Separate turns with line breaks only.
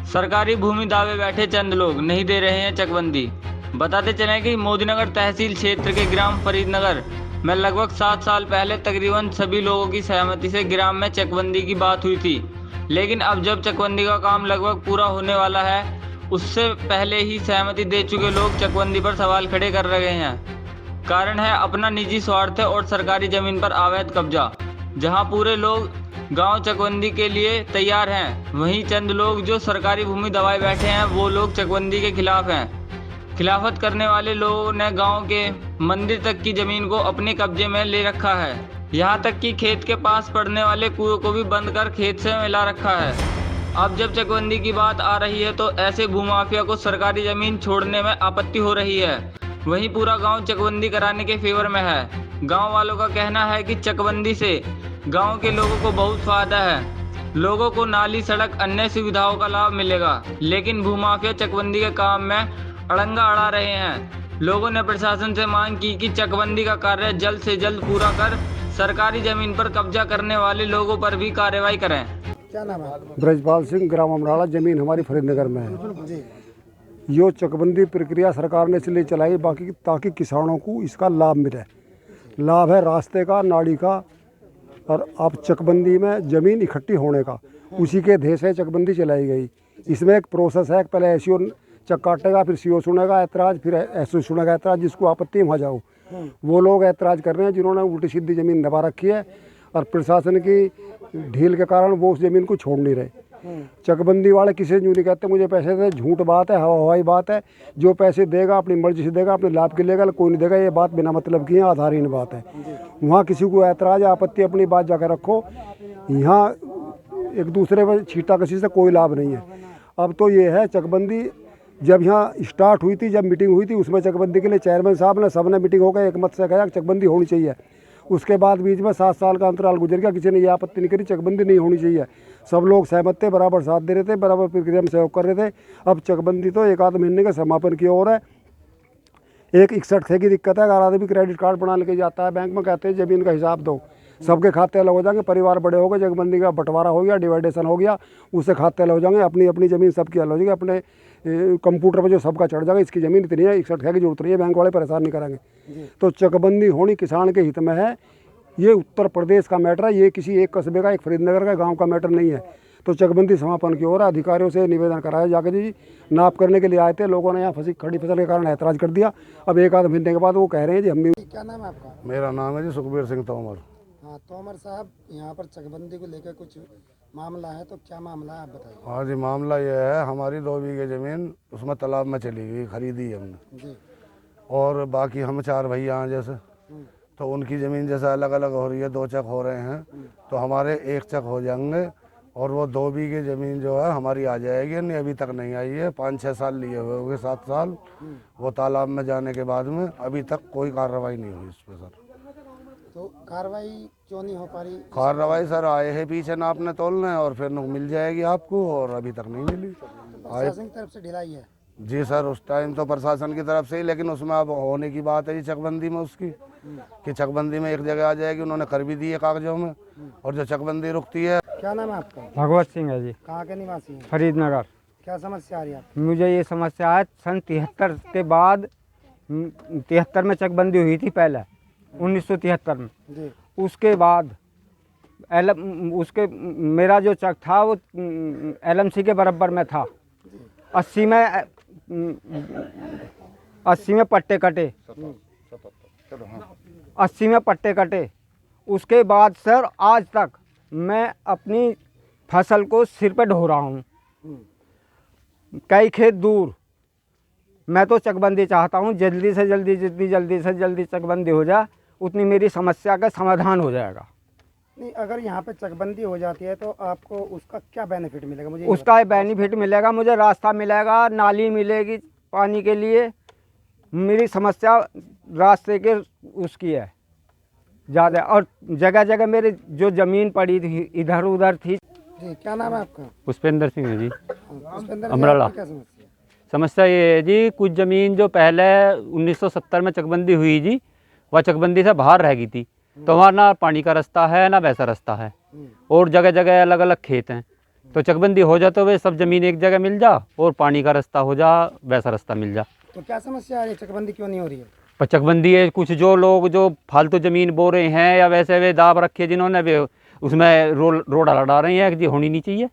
सरकारी भूमि दावे बैठे चंद लोग नहीं दे रहे हैं चकबंदी। बताते चलें कि मोदीनगर तहसील क्षेत्र के ग्राम फरीदनगर में लगभग 7 साल पहले तकरीबन सभी लोगों की सहमति से ग्राम में चकबंदी की बात हुई थी। लेकिन अब जब चकबंदी का काम लगभग पूरा होने वाला है, उससे पहले ही सहमति दे चुके लोग चकबंदी पर सवाल खड़े कर रहे हैं। कारण है अपना निजी स्वार्थ और सरकारी जमीन पर अवैध कब्जा। जहां पूरे लोग गांव चकबंदी के लिए तैयार हैं, वहीं चंद लोग जो सरकारी भूमि दबाए बैठे हैं, वो लोग चकबंदी के खिलाफ हैं। खिलाफत करने वाले लोगों ने गांव के मंदिर तक की जमीन को अपने कब्जे में ले रखा है। यहां तक कि खेत के पास पड़ने वाले कुएं को भी बंद कर खेत से मिला रखा है। अब जब चकबंदी की बात आ रही है तो ऐसे भूमाफिया को सरकारी जमीन छोड़ने में आपत्ति हो रही है। वहीं पूरा गांव चकबंदी कराने के फेवर में है। गांव वालों का कहना है कि चकबंदी से गांव के लोगों को बहुत फायदा है। लोगों को नाली, सड़क, अन्य सुविधाओं का लाभ मिलेगा। लेकिन भूमाफिया चकबंदी के काम में अड़ंगा अड़ा रहे हैं। लोगों ने प्रशासन से मांग की कि चकबंदी का कार्य जल्द से जल्द पूरा कर सरकारी जमीन पर कब्जा करने वाले लोगों पर भी कार्रवाई करें।
क्या नाम है?
ब्रजपाल सिंह, ग्राम अमराड़ा। जमीन हमारी फरीदनगर में है। यो चकबंदी प्रक्रिया सरकार ने इसलिए चलाई बाकी ताकि किसानों को इसका लाभ मिले। लाभ है रास्ते का, नाली का, और अब चकबंदी में ज़मीन इकट्ठी होने का, उसी के ध्येय से चकबंदी चलाई गई। इसमें एक प्रोसेस है, पहले एसओ चक काटेगा, फिर सीओ सुनेगा ऐतराज़, फिर एसओ सुनेगा ऐतराज़। जिसको आपत्ति वहाँ जाओ, वो लोग ऐतराज़ कर रहे हैं जिन्होंने उल्टी सीधी ज़मीन दबा रखी है और प्रशासन की ढील के कारण वो उस ज़मीन को छोड़ नहीं रहे। चकबंदी वाले किसी यूँ नहीं कहते मुझे पैसे दे, झूठ बात है, हवाई बात है। जो पैसे देगा अपनी मर्जी से देगा, अपने लाभ के लेगा, कोई नहीं देगा। ये बात बिना मतलब की है, आधारहीन बात है। वहाँ किसी को ऐतराज़, आपत्ति, अपनी बात जाकर रखो। यहाँ एक दूसरे पर छीटा कसी से कोई लाभ नहीं है। अब तो ये है चकबंदी जब यहाँ स्टार्ट हुई थी, जब मीटिंग हुई थी, उसमें चकबंदी के लिए चेयरमैन साहब ने, सबने मीटिंग होकर एक मत से कहा कि चकबंदी होनी चाहिए। उसके बाद बीच में 7 साल का अंतराल गुजर गया, किसी ने ये आपत्ति नहीं करी चकबंदी नहीं होनी चाहिए। सब लोग सहमत थे, बराबर साथ दे रहे थे, बराबर प्रक्रिया में सहयोग कर रहे थे। अब चकबंदी तो 1 आध महीने के समापन की ओर है। एक 61 की दिक्कत है। अगर आदमी क्रेडिट कार्ड बना लेके जाता है बैंक में, कहते हैं ज़मीन का हिसाब दो, सबके खाते अलग हो जाएंगे। परिवार बड़े हो गए, चकबंदी का बंटवारा हो गया, डिवाइडेशन हो गया, उससे खाते अलग हो जाएंगे। अपनी अपनी ज़मीन सबकी अलग हो जाएगी। अपने कंप्यूटर पर जो सबका चढ़ जाएगा, इसकी ज़मीन इतनी है, 61 की जरूरत नहीं है, बैंक वाले परेशान नहीं करेंगे। तो चकबंदी होनी किसान के हित में है। ये उत्तर प्रदेश का मैटर है, ये किसी एक कस्बे का, एक फरीदनगर का गांव का मैटर नहीं है। तो चकबंदी समापन की ओर अधिकारियों से निवेदन कराया जाकर जी नाप करने के लिए आए थे। लोगों ने यहाँ खड़ी फसल के कारण ऐतराज़ कर दिया। अब 1 आध महीने के बाद वो कह रहे हैं जी हम भी।
क्या नाम है आपका?
मेरा नाम है जी सुखबीर सिंह तोमर।
हाँ तोमर साहब, यहाँ पर चकबंदी को लेकर कुछ मामला है, तो क्या मामला है आप बताइए।
हाँ जी, मामला ये है, हमारी 2 बीघे ज़मीन उसमें तालाब में चली गई, खरीदी हमने
जी।
और बाकी हम 4 भैया हैं जैसे, तो उनकी ज़मीन जैसे अलग अलग हो रही है, 2 चक हो रहे हैं, तो हमारे 1 चक हो जाएंगे और वो 2 बीघे ज़मीन जो है हमारी आ जाएगी। नहीं अभी तक नहीं आई है, 5-6 साल लिए हुए होंगे, 7 साल वो तालाब में जाने के बाद में अभी तक कोई कार्रवाई नहीं हुई इस पर सर।
तो कार्रवाई क्यों नहीं हो पा रही?
कार्रवाई सर आए हैं पीछे नापने तोलने और फिर मिल जाएगी आपको, और अभी तक नहीं मिली।
प्रशासन की तरफ से ढिलाई है?
जी सर, उस टाइम तो प्रशासन की तरफ से ही, लेकिन उसमें अब होने की बात है जी चकबंदी में उसकी, कि चकबंदी में एक जगह आ जाएगी। उन्होंने कर भी दी है कागजों में, और जो चकबंदी रुकती है।
क्या नाम है आपका?
भगवत सिंह है जी।
कहाँ के निवासी हैं?
फरीदनगर।
क्या समस्या आ रही है आपको?
मुझे ये समस्या है, सन 73 के बाद 73 में चकबंदी हुई थी पहले, 1973 में।
जी।
उसके बाद मेरा जो चक था वो LMC के बराबर में था। 80 में पट्टे कटे, 80 में पट्टे कटे। उसके बाद सर आज तक मैं अपनी फसल को सिर पे ढो रहा हूँ, कई खेत दूर। मैं तो चकबंदी चाहता हूँ, जल्दी से जल्दी, जितनी जल्दी से जल्दी चकबंदी हो जाए उतनी मेरी समस्या का समाधान हो जाएगा।
नहीं, अगर यहाँ पे चकबंदी हो जाती है तो आपको उसका क्या बेनिफिट मिलेगा? मुझे
उसका बेनिफिट मिलेगा, मुझे रास्ता मिलेगा, नाली मिलेगी पानी के लिए। मेरी समस्या रास्ते के उसकी है ज़्यादा, और जगह जगह मेरे जो ज़मीन पड़ी थी इधर उधर थी।
जी। क्या नाम है आपका?
पुष्पेंद्र सिंह है जी,
पुष्पेंद्र जी,
अमराड़ा।
आपकी क्या समस्या है?
समस्या ये है जी, कुछ ज़मीन जो पहले 1970 में चकबंदी हुई जी, वह चकबंदी से बाहर रह गई थी। तो वहाँ ना पानी का रास्ता है ना वैसा रास्ता है। और जगह जगह अलग अलग खेत हैं। तो चकबंदी हो जाए तो वे सब ज़मीन एक जगह मिल जा और पानी का रास्ता हो जा, वैसा रास्ता मिल जा।
तो क्या समस्या आ रही है, चकबंदी क्यों नहीं हो रही है?
पर चकबंदी है, कुछ जो लोग जो फालतू ज़मीन बो रहे हैं या वैसे वे दाब रखे जिन्होंने वे उसमें रोड हड़ा रहे हैं कि जी होनी नहीं चाहिए।